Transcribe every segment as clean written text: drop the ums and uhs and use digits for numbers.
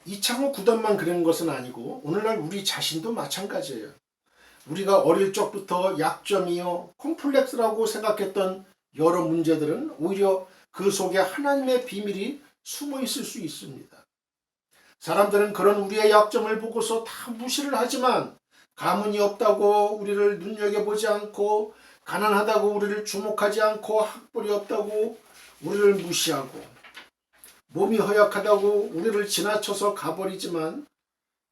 이창호 구단만 그런 것은 아니고 오늘날 우리 자신도 마찬가지예요. 우리가 어릴 적부터 약점이요 콤플렉스라고 생각했던 여러 문제들은 오히려 그 속에 하나님의 비밀이 숨어 있을 수 있습니다. 사람들은 그런 우리의 약점을 보고서 다 무시를 하지만 가문이 없다고 우리를 눈여겨보지 않고 가난하다고 우리를 주목하지 않고 학벌이 없다고 우리를 무시하고 몸이 허약하다고 우리를 지나쳐서 가버리지만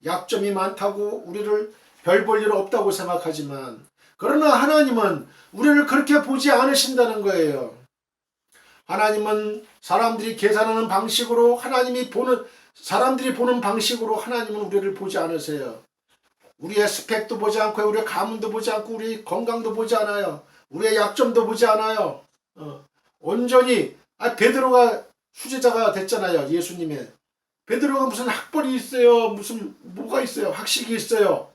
약점이 많다고 우리를 별 볼 일 없다고 생각하지만 그러나 하나님은 우리를 그렇게 보지 않으신다는 거예요. 하나님은 사람들이 계산하는 방식으로 사람들이 보는 방식으로 하나님은 우리를 보지 않으세요. 우리의 스펙도 보지 않고 우리의 가문도 보지 않고 우리 건강도 보지 않아요. 우리의 약점도 보지 않아요. 온전히 베드로가 수제자가 됐잖아요. 예수님의. 베드로가 무슨 학벌이 있어요. 무슨 뭐가 있어요. 학식이 있어요.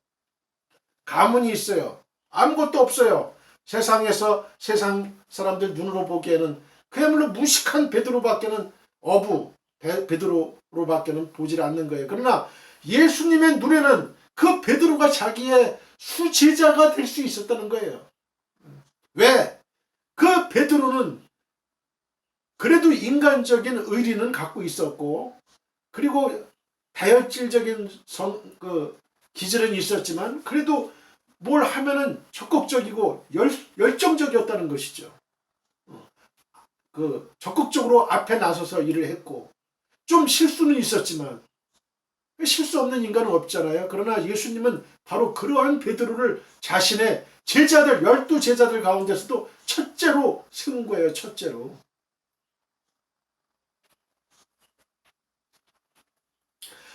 가문이 있어요. 아무것도 없어요. 세상에서 세상 사람들 눈으로 보기에는 그야말로 무식한 베드로밖에는 베드로로밖에는 보질 않는 거예요. 그러나 예수님의 눈에는 그 베드로가 자기의 수제자가 될 수 있었다는 거예요. 왜? 그 베드로는 그래도 인간적인 의리는 갖고 있었고 그리고 다혈질적인 기질은 있었지만 그래도 뭘 하면은 적극적이고 열정적이었다는 것이죠. 적극적으로 앞에 나서서 일을 했고 좀 실수는 있었지만 실수 없는 인간은 없잖아요. 그러나 예수님은 바로 그러한 베드로를 자신의 제자들 12제자들 가운데서도 첫째로 세운 거예요. 첫째로.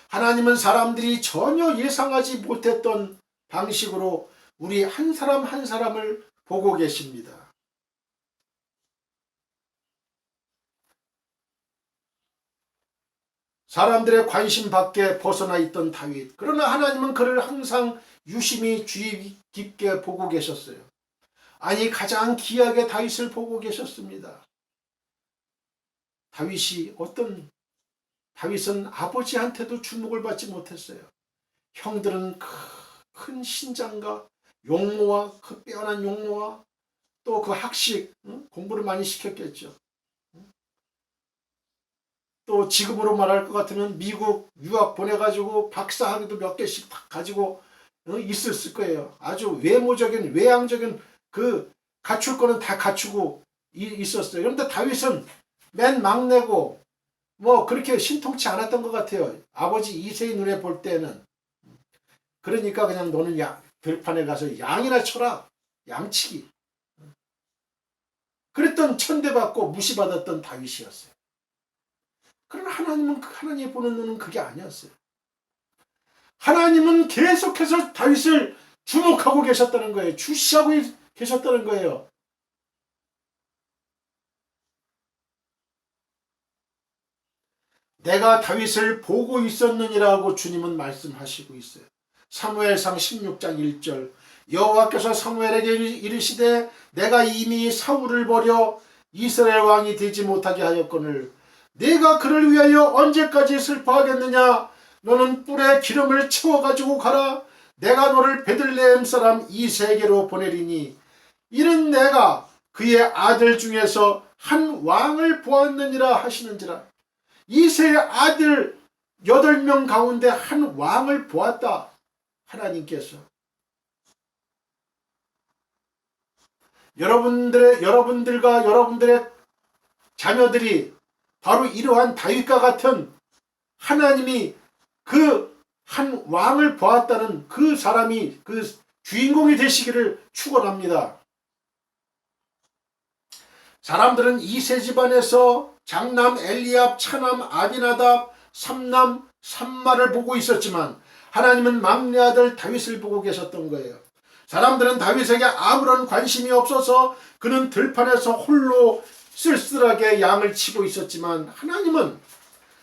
하나님은 사람들이 전혀 예상하지 못했던 방식으로 우리 한 사람 한 사람을 보고 계십니다. 사람들의 관심 밖에 벗어나 있던 다윗. 그러나 하나님은 그를 항상 유심히 주의 깊게 보고 계셨어요. 아니 가장 귀하게 다윗을 보고 계셨습니다. 다윗은 아버지한테도 주목을 받지 못했어요. 형들은 큰 신장과 용모와 그 빼어난 용모와 또 그 학식 공부를 많이 시켰겠죠. 또 지금으로 말할 것 같으면 미국 유학 보내가지고 박사학위도 몇 개씩 가지고 있었을 거예요. 아주 외향적인 갖출 거는 다 갖추고 있었어요. 그런데 다윗은 맨 막내고 뭐 그렇게 신통치 않았던 것 같아요. 아버지 이세의 눈에 볼 때는. 그러니까 그냥 너는 들판에 가서 양이나 쳐라. 양치기. 그랬던 천대받고 무시받았던 다윗이었어요. 그러나 하나님이 보는 눈은 그게 아니었어요. 하나님은 계속해서 다윗을 주목하고 계셨다는 거예요. 주시하고 계셨다는 거예요. 내가 다윗을 보고 있었느니라고 주님은 말씀하시고 있어요. 사무엘상 16장 1절 여호와께서 사무엘에게 이르시되 내가 이미 사울을 버려 이스라엘 왕이 되지 못하게 하였거늘 내가 그를 위하여 언제까지 슬퍼하겠느냐. 너는 뿔에 기름을 채워가지고 가라. 내가 너를 베들레헴 사람 이새에게로 보내리니 이는 내가 그의 아들 중에서 한 왕을 보았느니라 하시는지라. 이새의 아들 8명 가운데 한 왕을 보았다. 하나님께서. 여러분들과 여러분들의 자녀들이 바로 이러한 다윗과 같은 하나님이 그 한 왕을 보았다는 그 사람이 그 주인공이 되시기를 축원합니다. 사람들은 이세 집안에서 장남 엘리압, 차남 아비나답, 삼남 삼마를 보고 있었지만 하나님은 막내 아들 다윗을 보고 계셨던 거예요. 사람들은 다윗에게 아무런 관심이 없어서 그는 들판에서 홀로 쓸쓸하게 양을 치고 있었지만 하나님은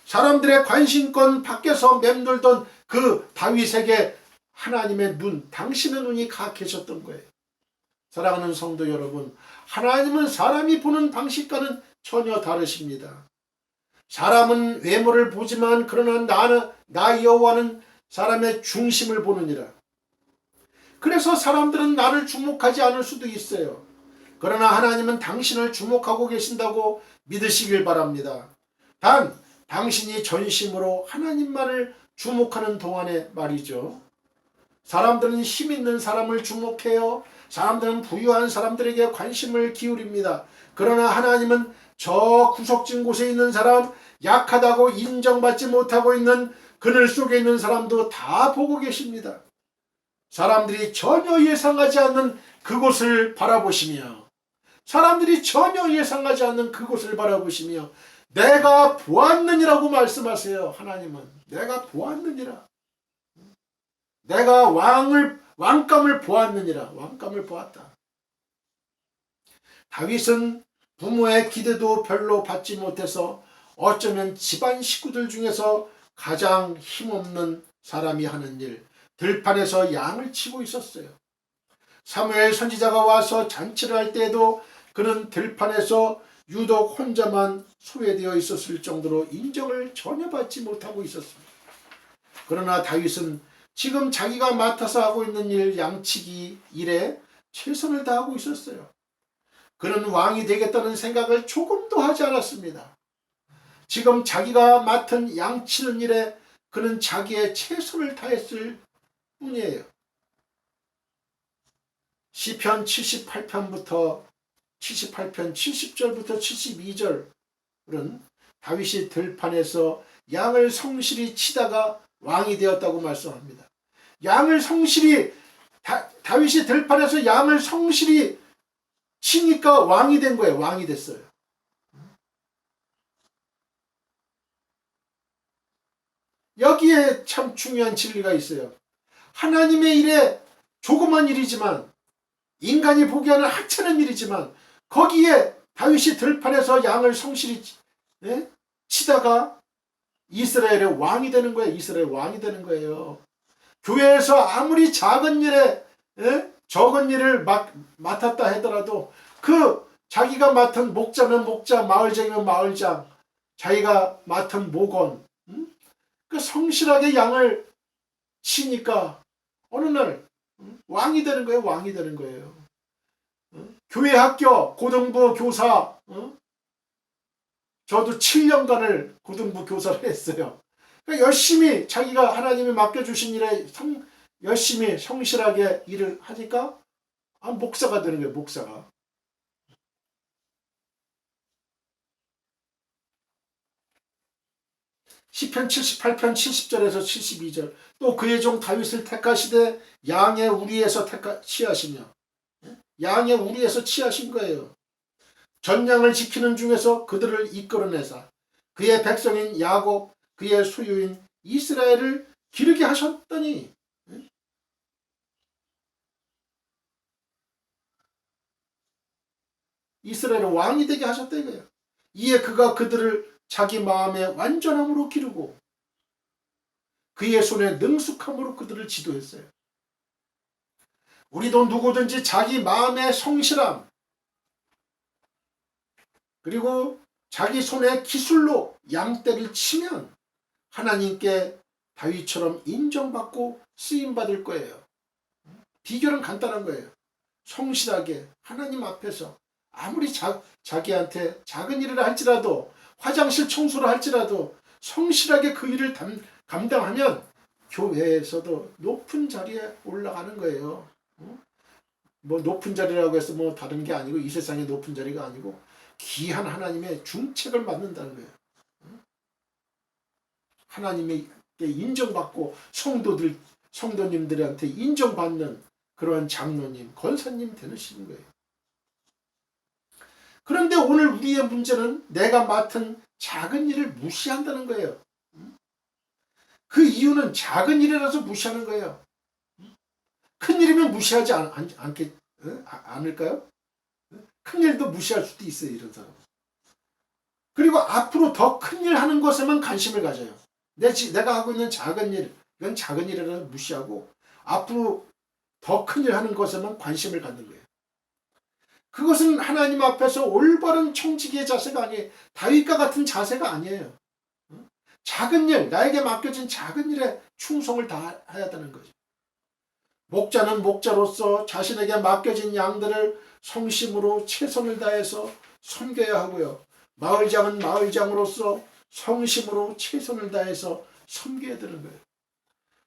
사람들의 관심권 밖에서 맴돌던 그 다윗에게 하나님의 눈, 당신의 눈이 가 계셨던 거예요. 사랑하는 성도 여러분, 하나님은 사람이 보는 방식과는 전혀 다르십니다. 사람은 외모를 보지만 그러나 나 여호와는 사람의 중심을 보느니라. 그래서 사람들은 나를 주목하지 않을 수도 있어요. 그러나 하나님은 당신을 주목하고 계신다고 믿으시길 바랍니다. 단 당신이 전심으로 하나님만을 주목하는 동안에 말이죠. 사람들은 힘 있는 사람을 주목해요. 사람들은 부유한 사람들에게 관심을 기울입니다. 그러나 하나님은 저 구석진 곳에 있는 사람, 약하다고 인정받지 못하고 있는 그늘 속에 있는 사람도 다 보고 계십니다. 사람들이 전혀 예상하지 않는 그곳을 바라보시며 내가 보았느니라고 말씀하세요. 하나님은 내가 보았느니라. 내가 왕감을 보았느니라. 왕감을 보았다. 다윗은 부모의 기대도 별로 받지 못해서 어쩌면 집안 식구들 중에서 가장 힘없는 사람이 하는 일, 들판에서 양을 치고 있었어요. 사무엘 선지자가 와서 잔치를 할 때에도 그는 들판에서 유독 혼자만 소외되어 있었을 정도로 인정을 전혀 받지 못하고 있었습니다. 그러나 다윗은 지금 자기가 맡아서 하고 있는 일, 양치기 일에 최선을 다하고 있었어요. 그는 왕이 되겠다는 생각을 조금도 하지 않았습니다. 지금 자기가 맡은 양치는 일에 그는 자기의 최선을 다했을 뿐이에요. 시편 78편 70절부터 72절은 다윗이 들판에서 양을 성실히 치다가 왕이 되었다고 말씀합니다. 다윗이 들판에서 양을 성실히 치니까 왕이 된 거예요. 왕이 됐어요. 여기에 참 중요한 진리가 있어요. 하나님의 일에 조그만 일이지만, 인간이 보기에는 하찮은 일이지만, 거기에 다윗이 들판에서 양을 성실히 치다가 이스라엘의 왕이 되는 거예요. 이스라엘 왕이 되는 거예요. 교회에서 아무리 작은 일에 적은 일을 맡았다 하더라도 그 자기가 맡은 목자면 목자, 마을장이면 마을장, 자기가 맡은 목원, 그 성실하게 양을 치니까 어느 날 왕이 되는 거예요. 왕이 되는 거예요. 교회 합격, 고등부 교사, 저도 7년간을 고등부 교사를 했어요. 그러니까 열심히 자기가 하나님이 맡겨주신 일에 열심히 성실하게 일을 하니까 목사가 되는 거예요. 목사가. 시편 78편 70절에서 72절 또 그의 종 다윗을 택하시되 양의 우리에서 취하시며 양의 우리에서 취하신 거예요. 전양을 지키는 중에서 그들을 이끌어내사 그의 백성인 야곱 그의 소유인 이스라엘을 기르게 하셨더니 이스라엘의 왕이 되게 하셨다 이거예요. 이에 그가 그들을 자기 마음의 완전함으로 기르고 그의 손에 능숙함으로 그들을 지도했어요. 우리도 누구든지 자기 마음의 성실함 그리고 자기 손의 기술로 양떼를 치면 하나님께 다윗처럼 인정받고 쓰임받을 거예요. 비결은 간단한 거예요. 성실하게 하나님 앞에서 아무리 자기한테 작은 일을 할지라도 화장실 청소를 할지라도 성실하게 그 일을 감당하면 교회에서도 높은 자리에 올라가는 거예요. 뭐 높은 자리라고 해서 뭐 다른 게 아니고 이 세상의 높은 자리가 아니고 귀한 하나님의 중책을 맡는다는 거예요. 하나님에게 인정받고 성도님들한테 인정받는 그러한 장로님, 권사님 되시는 거예요. 그런데 오늘 우리의 문제는 내가 맡은 작은 일을 무시한다는 거예요. 그 이유는 작은 일이라서 무시하는 거예요. 큰 일이면 무시하지 않을까요? 큰 일도 무시할 수도 있어요. 이런 사람. 그리고 앞으로 더 큰 일 하는 것에만 관심을 가져요. 내가 하고 있는 작은 일, 이건 작은 일이라서 무시하고 앞으로 더 큰 일 하는 것에만 관심을 갖는 거예요. 그것은 하나님 앞에서 올바른 청지기의 자세가 아니에요. 다윗과 같은 자세가 아니에요. 작은 일, 나에게 맡겨진 작은 일에 충성을 다해야 되는 거죠. 목자는 목자로서 자신에게 맡겨진 양들을 성심으로 최선을 다해서 섬겨야 하고요. 마을장은 마을장으로서 성심으로 최선을 다해서 섬겨야 되는 거예요.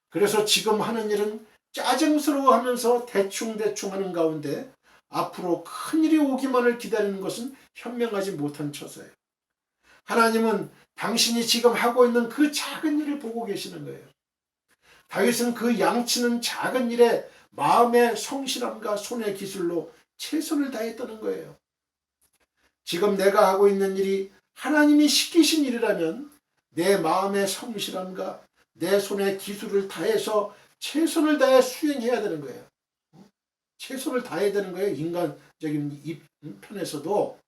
그래서 지금 하는 일은 짜증스러워하면서 대충대충 하는 가운데 앞으로 큰일이 오기만을 기다리는 것은 현명하지 못한 처사예요. 하나님은 당신이 지금 하고 있는 그 작은 일을 보고 계시는 거예요. 다윗은 그 양치는 작은 일에 마음의 성실함과 손의 기술로 최선을 다했다는 거예요. 지금 내가 하고 있는 일이 하나님이 시키신 일이라면 내 마음의 성실함과 내 손의 기술을 다해서 최선을 다해 수행해야 되는 거예요. 최선을 다해야 되는 거예요. 인간적인 편에서도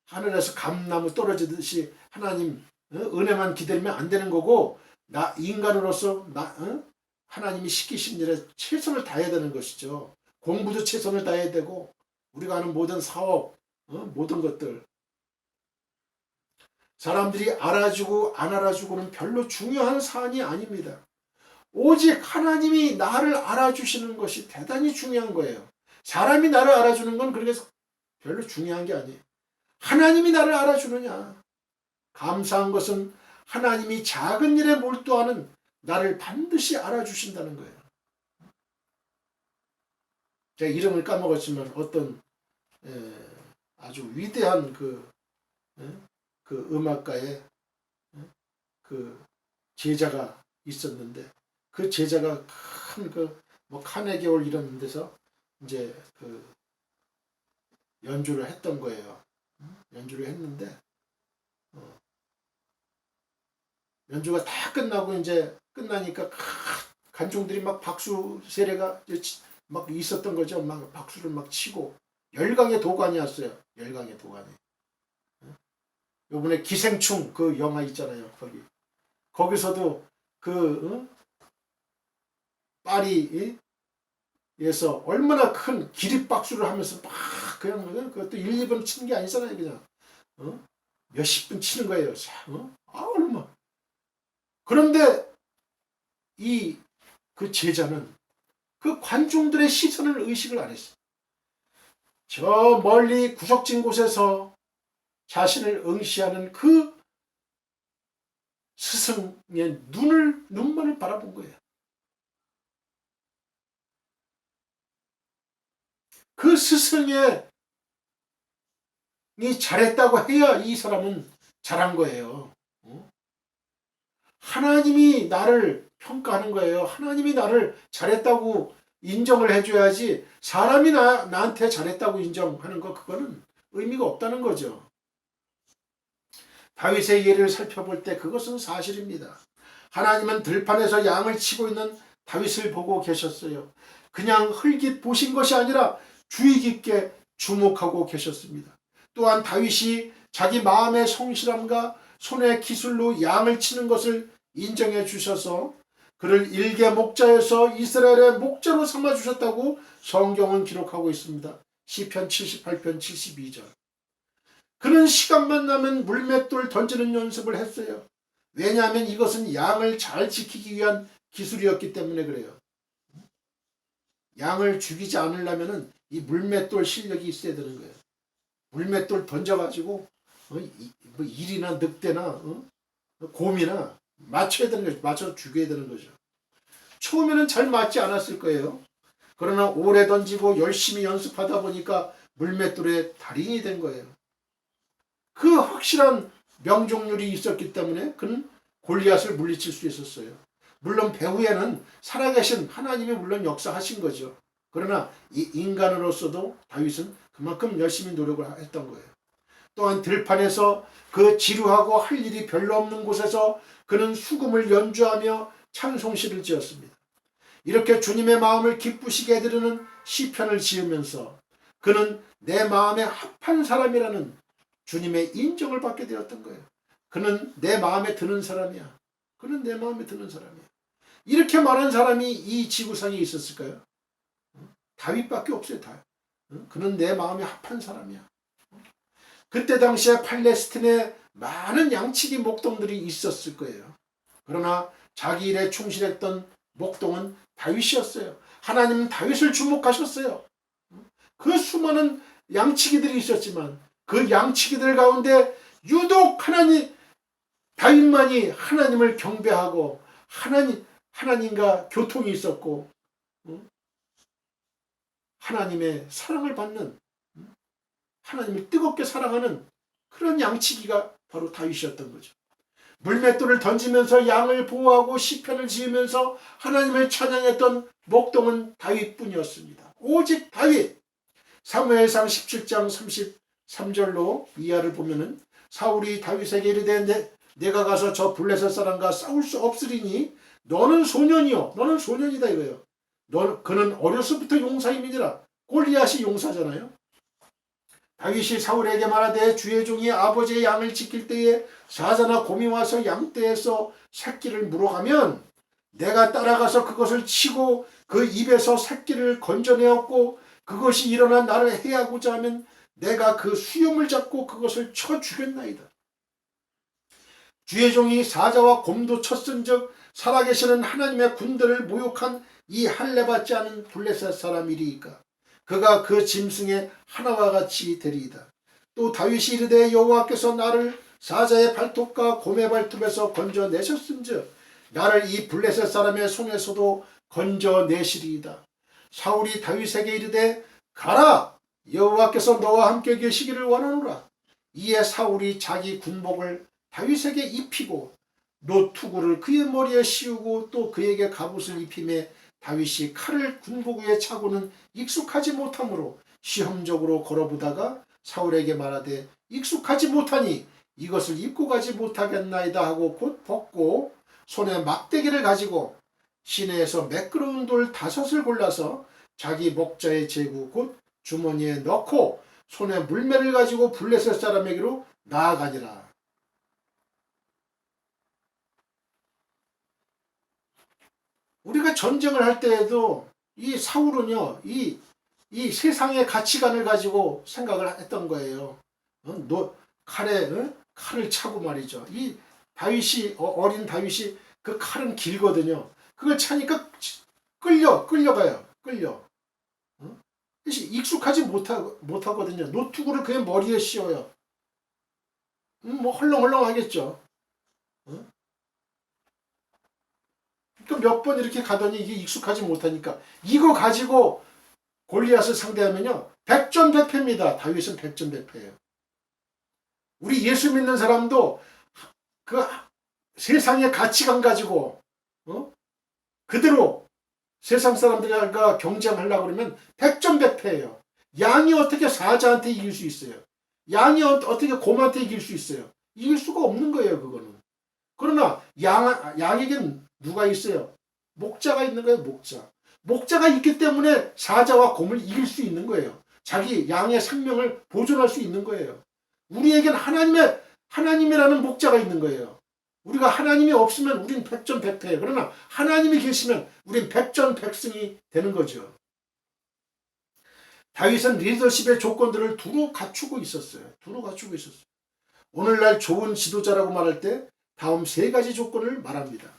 하늘에서 감나무 떨어지듯이 하나님 은혜만 기다리면 안 되는 거고, 나 인간으로서 하나님이 시키신 일에 최선을 다해야 되는 것이죠. 공부도 최선을 다해야 되고, 우리가 하는 모든 사업, 모든 것들, 사람들이 알아주고 안 알아주고는 별로 중요한 사안이 아닙니다. 오직 하나님이 나를 알아주시는 것이 대단히 중요한 거예요. 사람이 나를 알아주는 건 그렇게 별로 중요한 게 아니에요. 하나님이 나를 알아주느냐. 감사한 것은 하나님이 작은 일에 몰두하는 나를 반드시 알아주신다는 거예요. 제가 이름을 까먹었지만 어떤 아주 위대한 그 음악가의 그 제자가 있었는데, 그 제자가 큰 뭐 카네기홀 이런 데서 이제 그 연주를 했던 거예요. 연주를 했는데 연주가 다 끝나고 이제 끝나니까 관중들이 막 박수 세례가 막 있었던 거죠. 막 박수를 막 치고, 열강의 도가니였어요. 열강의 도가니. 요번에 기생충 그 영화 있잖아요. 거기서도 파리에서 얼마나 큰 기립박수를 하면서 막 그냥 그것도 1, 2분 치는 게 아니잖아요. 그냥 몇십 분 치는 거예요. 얼마. 그런데 그 제자는 그 관중들의 시선을 의식을 안 했어요. 저 멀리 구석진 곳에서 자신을 응시하는 그 스승의 눈만을 바라본 거예요. 그 스승이 잘했다고 해야 이 사람은 잘한 거예요. 하나님이 나를 평가하는 거예요. 하나님이 나를 잘했다고 인정을 해줘야지, 사람이 나한테 잘했다고 인정하는 거, 그거는 의미가 없다는 거죠. 다윗의 예를 살펴볼 때 그것은 사실입니다. 하나님은 들판에서 양을 치고 있는 다윗을 보고 계셨어요. 그냥 흘깃 보신 것이 아니라 주의 깊게 주목하고 계셨습니다. 또한 다윗이 자기 마음의 성실함과 손의 기술로 양을 치는 것을 인정해 주셔서 그를 일개 목자에서 이스라엘의 목자로 삼아 주셨다고 성경은 기록하고 있습니다. 시편 78편 72절. 그는 시간만 나면 물맷돌 던지는 연습을 했어요. 왜냐하면 이것은 양을 잘 지키기 위한 기술이었기 때문에 그래요. 양을 죽이지 않으려면 이 물맷돌 실력이 있어야 되는 거예요. 물맷돌 던져가지고 뭐 일이나 늑대나 곰이나 맞춰야 되는 거죠. 맞춰서 죽여야 되는 거죠. 처음에는 잘 맞지 않았을 거예요. 그러나 오래 던지고 열심히 연습하다 보니까 물맷돌의 달인이 된 거예요. 그 확실한 명중률이 있었기 때문에 그는 골리앗을 물리칠 수 있었어요. 물론 배후에는 살아계신 하나님이 물론 역사하신 거죠. 그러나 이 인간으로서도 다윗은 그만큼 열심히 노력을 했던 거예요. 또한 들판에서 그 지루하고 할 일이 별로 없는 곳에서 그는 수금을 연주하며 찬송시를 지었습니다. 이렇게 주님의 마음을 기쁘시게 해드리는 시편을 지으면서 그는 내 마음에 합한 사람이라는 주님의 인정을 받게 되었던 거예요. 그는 내 마음에 드는 사람이야. 그는 내 마음에 드는 사람이야. 이렇게 말한 사람이 이 지구상에 있었을까요? 다윗밖에 없어요. 그는 내 마음에 합한 사람이야. 그때 당시에 팔레스틴에 많은 양치기 목동들이 있었을 거예요. 그러나 자기 일에 충실했던 목동은 다윗이었어요. 하나님은 다윗을 주목하셨어요. 그 수많은 양치기들이 있었지만 그 양치기들 가운데 유독 다윗만이 하나님을 경배하고 하나님과 교통이 있었고 하나님의 사랑을 받는, 하나님을 뜨겁게 사랑하는 그런 양치기가 바로 다윗이었던 거죠. 물맷돌을 던지면서 양을 보호하고 시편을 지으면서 하나님을 찬양했던 목동은 다윗뿐이었습니다. 오직 다윗. 사무엘상 17장 33절로 이하를 보면은 사울이 다윗에게 이르되 내가 가서 저 블레셋 사람과 싸울 수 없으리니 너는 소년이요, 너는 소년이다 이거예요. 그는 어려서부터 용사임이니라. 골리앗이 용사잖아요. 다윗이 사울에게 말하되 주의 종이 아버지의 양을 지킬 때에 사자나 곰이 와서 양떼에서 새끼를 물어가면 내가 따라가서 그것을 치고 그 입에서 새끼를 건져내었고 그것이 일어나 나를 해하고자 하면 내가 그 수염을 잡고 그것을 쳐 죽였나이다. 주의 종이 사자와 곰도 쳤은즉 살아계시는 하나님의 군대를 모욕한 이 할례받지 않은 블레셋 사람이리이까 그가 그 짐승의 하나와 같이 되리이다. 또 다윗이 이르되 여호와께서 나를 사자의 발톱과 곰의 발톱에서 건져내셨은즉 나를 이 블레셋 사람의 손에서도 건져내시리이다. 사울이 다윗에게 이르되 가라, 여호와께서 너와 함께 계시기를 원하노라. 이에 사울이 자기 군복을 다윗에게 입히고 노투구를 그의 머리에 씌우고 또 그에게 갑옷을 입히매 다윗이 칼을 군복 위에 차고는 익숙하지 못하므로 시험적으로 걸어보다가 사울에게 말하되 익숙하지 못하니 이것을 입고 가지 못하겠나이다 하고 곧 벗고 손에 막대기를 가지고 시내에서 매끄러운 돌 5을 골라서 자기 목자의 제구 곧 주머니에 넣고 손에 물매를 가지고 블레셋 사람에게로 나아가니라. 우리가 전쟁을 할 때에도 이 사울은요, 이 세상의 가치관을 가지고 생각을 했던 거예요. 칼을 차고 말이죠. 이 다윗이, 어린 다윗이 그 칼은 길거든요. 그걸 차니까 끌려가요. 익숙하지 못하거든요. 노트구를 그의 머리에 씌워요. 뭐 헐렁헐렁 하겠죠. 몇 번 이렇게 가더니 이게 익숙하지 못하니까 이거 가지고 골리앗을 상대하면요 100전백패입니다. 다윗은 100전백패예요. 우리 예수 믿는 사람도 그 세상의 가치관 가지고 그대로 세상 사람들과 경쟁하려고 그러면 100전백패예요. 양이 어떻게 사자한테 이길 수 있어요? 양이 어떻게 곰한테 이길 수 있어요? 이길 수가 없는 거예요. 그거는. 그러나 양에겐 누가 있어요? 목자가 있는 거예요. 목자가 있기 때문에 사자와 곰을 이길 수 있는 거예요. 자기 양의 생명을 보존할 수 있는 거예요. 우리에겐 하나님이라는 목자가 있는 거예요. 우리가 하나님이 없으면 우린 백전백패예요. 그러나 하나님이 계시면 우린 백전백승이 되는 거죠. 다윗은 리더십의 조건들을 두루 갖추고 있었어요. 오늘날 좋은 지도자라고 말할 때 다음 3가지 조건을 말합니다.